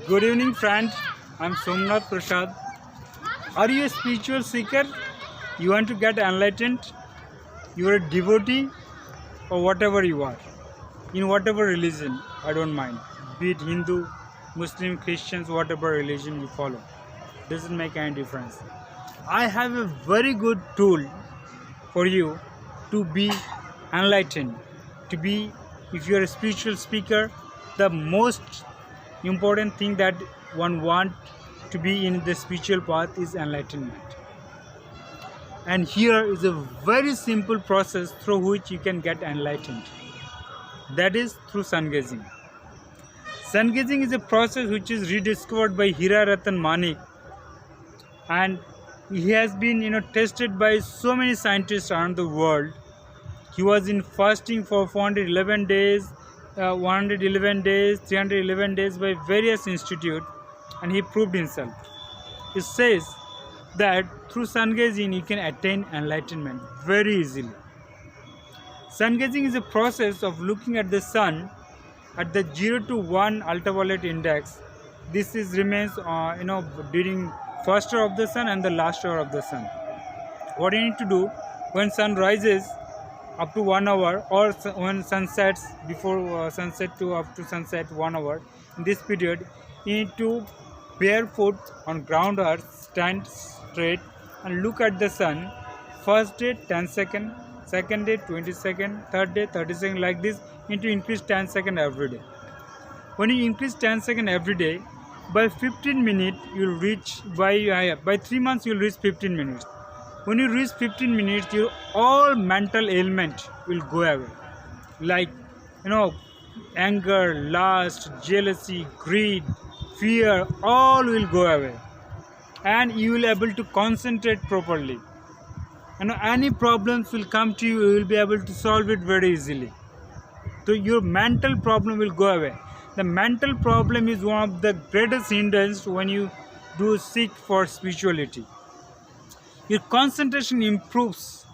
Good evening, friend. I'm Somnath Prasad. Are you a spiritual seeker? You want to get enlightened? You are a devotee or whatever you are. In whatever religion, I don't mind. Be it Hindu, Muslim, Christians, whatever religion you follow. Doesn't make any difference. I have a very good tool for you to be enlightened. To be, if you are a spiritual speaker, the most important thing that one want to be in the spiritual path is enlightenment. And here is a very simple process through which you can get enlightened. That is through sun gazing. Sun gazing is a process which is rediscovered by Hira Ratan Manik, and he has been tested by so many scientists around the world. He was in fasting for 411 days, 111 days, 311 days by various institutes, and he proved himself. It says that through sun gazing you can attain enlightenment very easily. Sun gazing is a process of looking at the sun at the 0 to 1 ultraviolet index. This remains during first hour of the sun and the last hour of the sun. What you need to do when sun rises up to 1 hour, or when sun sets, before sunset to up to sunset 1 hour, in this period you need to barefoot on ground earth, stand straight and look at the sun. First day 10 seconds, second day 20 seconds, third day 30 seconds, like this. You need to increase 10 seconds every day. When you increase 10 seconds every day, by 15 minutes you will reach, by 3 months you will reach 15 minutes. When you reach 15 minutes, your all mental ailment will go away, like anger, lust, jealousy, greed, fear, all will go away, and you will be able to concentrate properly. Any problems will come to you, you will be able to solve it very easily. So your mental problem will go away. The mental problem is one of the greatest hindrance when you do seek for spirituality. Your concentration improves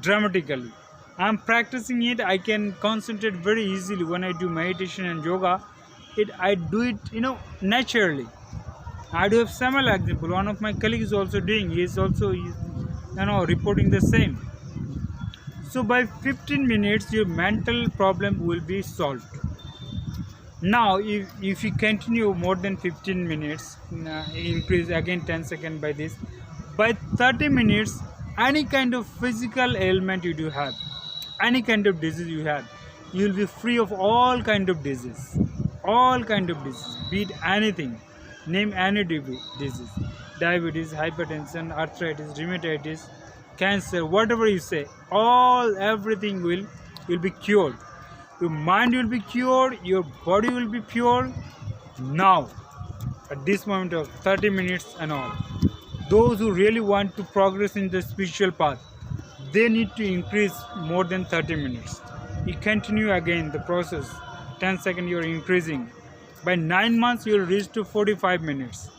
dramatically. I am practicing it. I can concentrate very easily when I do meditation and yoga. I do it naturally. I do have several examples. One of my colleagues is also doing. He is also reporting the same. So by 15 minutes your mental problem will be solved. Now if you continue more than 15 minutes, increase again 10 seconds by this, by 30 minutes, any kind of physical ailment you do have, any kind of disease you have, you will be free of all kind of disease. All kind of disease, be it anything. Name any disease. Diabetes, hypertension, arthritis, rheumatitis, cancer, whatever you say, everything will be cured. Your mind will be cured, your body will be pure. Now, at this moment of 30 minutes and all, those who really want to progress in the spiritual path, they need to increase more than 30 minutes. You continue again the process. 10 seconds you are increasing. By 9 months you will reach to 45 minutes.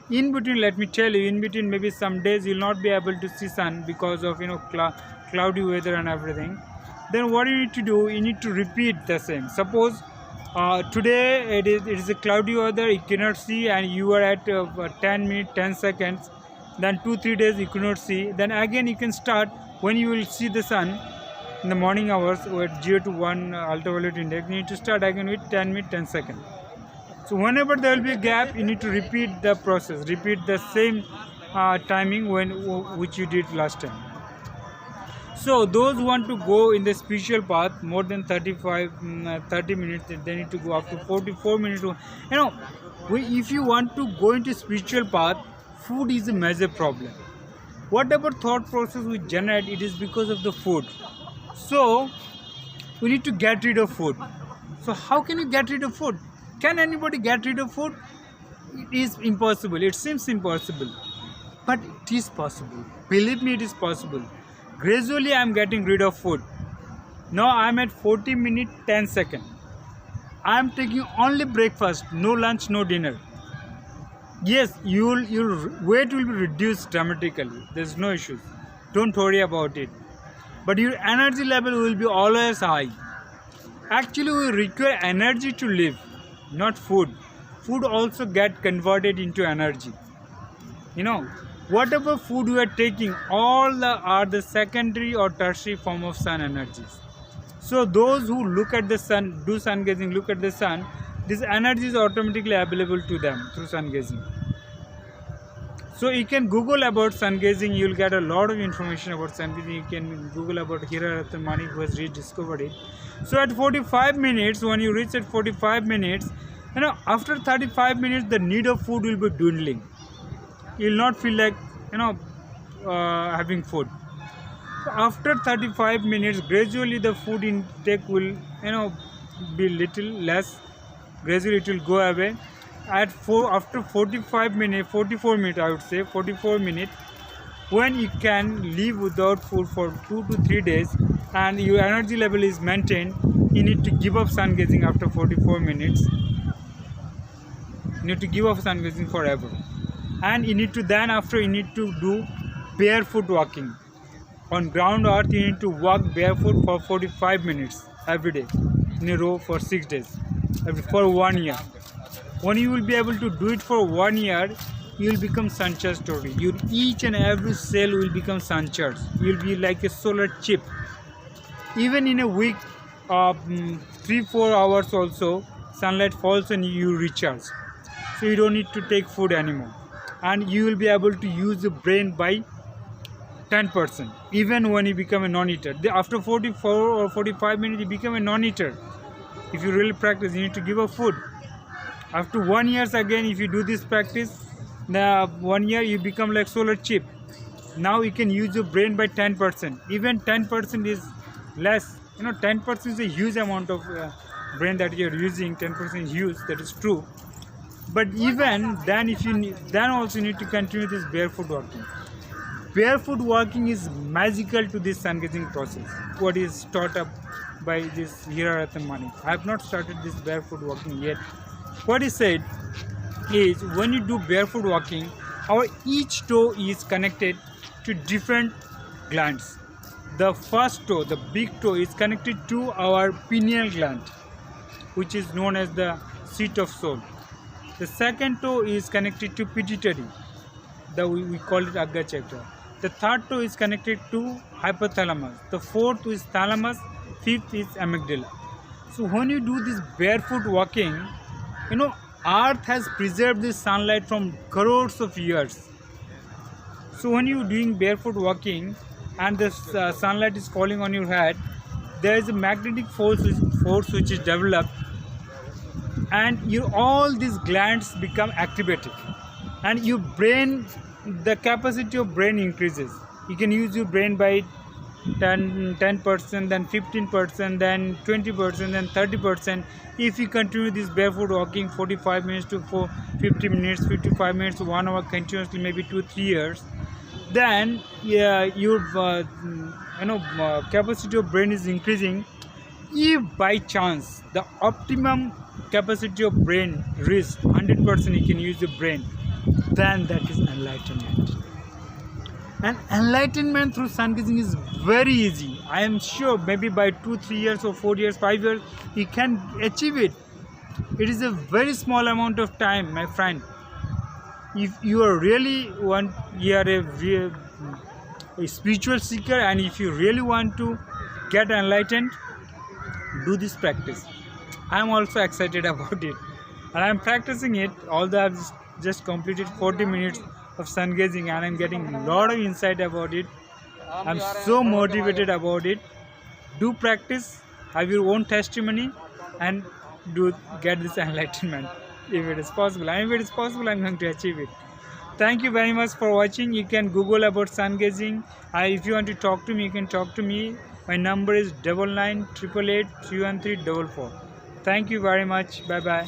In between, let me tell you, in between maybe some days you will not be able to see sun because of cloudy weather and everything. Then what you need to do, you need to repeat the same. Suppose today it is a cloudy weather, you cannot see, and you are at 10 minutes 10 seconds. Then 2-3 days you cannot see. Then again you can start when you will see the sun in the morning hours with 0 to 1 ultraviolet index. You need to start again with 10 minutes 10 seconds. So whenever there will be a gap, you need to repeat the process, repeat the same timing which you did last time. So those who want to go in the spiritual path more than 30 minutes, they need to go up to 44 minutes. If you want to go into spiritual path, food is a major problem. Whatever thought process we generate, it is because of the food. So we need to get rid of food. So how can you get rid of food? Can anybody get rid of food? It is impossible. It seems impossible, but it is possible. Believe me, it is possible. Gradually I am getting rid of food. Now I am at 40 minutes 10 seconds. I am taking only breakfast, no lunch, no dinner. Yes, your weight will be reduced dramatically. There is no issues. Don't worry about it. But your energy level will be always high. Actually, we require energy to live, not food. food also get converted into energy. You know, whatever food you are taking, are the secondary or tertiary form of sun energies. So those who look at the sun, do sun gazing, look at the sun, this energy is automatically available to them through sun gazing. So you can Google about sun gazing, you will get a lot of information about sun gazing. You can Google about Hira Ratnamani, who has rediscovered it. So at 45 minutes, when you reach at 45 minutes, you know, after 35 minutes, the need of food will be dwindling. You will not feel like, you know, having food. So after 35 minutes, gradually the food intake will, you know, be little less. Gradually it will go away. After 44 minutes, I would say 44 minutes, when you can live without food for 2 to 3 days and your energy level is maintained, you need to give up sun gazing after 44 minutes. You need to give up sun gazing forever. And you need to you need to do barefoot walking. On ground earth, you need to walk barefoot for 45 minutes every day in a row for 6 days for 1 year. When you will be able to do it for 1 year, you will become sun-charged story. Your each and every cell will become sun-charged. You will be like a solar chip. Even in a week, 3-4 hours also, sunlight falls and you recharge. So you don't need to take food anymore. And you will be able to use the brain by 10%. Even when you become a non-eater. After 44 or 45 minutes, you become a non-eater. If you really practice, you need to give up food. After 1 year again, if you do this practice, the 1 year you become like solar chip. Now you can use your brain by 10%. Even 10% is less. You know, 10% is a huge amount of brain that you are using. 10% is huge. That is true. But even then, then also you need to continue this barefoot walking. Barefoot walking is magical to this sun gazing process. What is taught up by this Hira Ratnamani. I have not started this barefoot walking yet. What he said is, when you do barefoot walking, our each toe is connected to different glands. The first toe, the big toe, is connected to our pineal gland, which is known as the seat of soul. The second toe is connected to pituitary, we call it Agga chakra. The third toe is connected to hypothalamus. The fourth is thalamus. Fifth is amygdala. So when you do this barefoot walking, you know, earth has preserved this sunlight from crores of years. So when you are doing barefoot walking and the sunlight is falling on your head, there is a magnetic force which is developed, and all these glands become activated, and your brain, the capacity of brain increases. You can use your brain by 10%, then 15%, then 20%, then 30%. If you continue this barefoot walking 45 minutes to 50 minutes, 55 minutes, 1 hour continuously, maybe 2-3 years, then your capacity of brain is increasing. If by chance the optimum capacity of brain reaches 100%, you can use the brain, then that is enlightenment. And enlightenment through sun gazing is very easy. I am sure maybe by 2-3 years or 4 years, 5 years, you can achieve it. It is a very small amount of time, my friend. If you are really you are a spiritual seeker, and if you really want to get enlightened, do this practice. I am also excited about it, and I am practicing it. Although I have just completed 40 minutes of sun gazing, and I am getting a lot of insight about it. I am so motivated about it. Do practice, have your own testimony, and do get this enlightenment if it is possible. And if it is possible, I am going to achieve it. Thank you very much for watching. You can Google about sun gazing. If you want to talk to me, you can talk to me. My number is 9988831344. Thank you very much. Bye bye.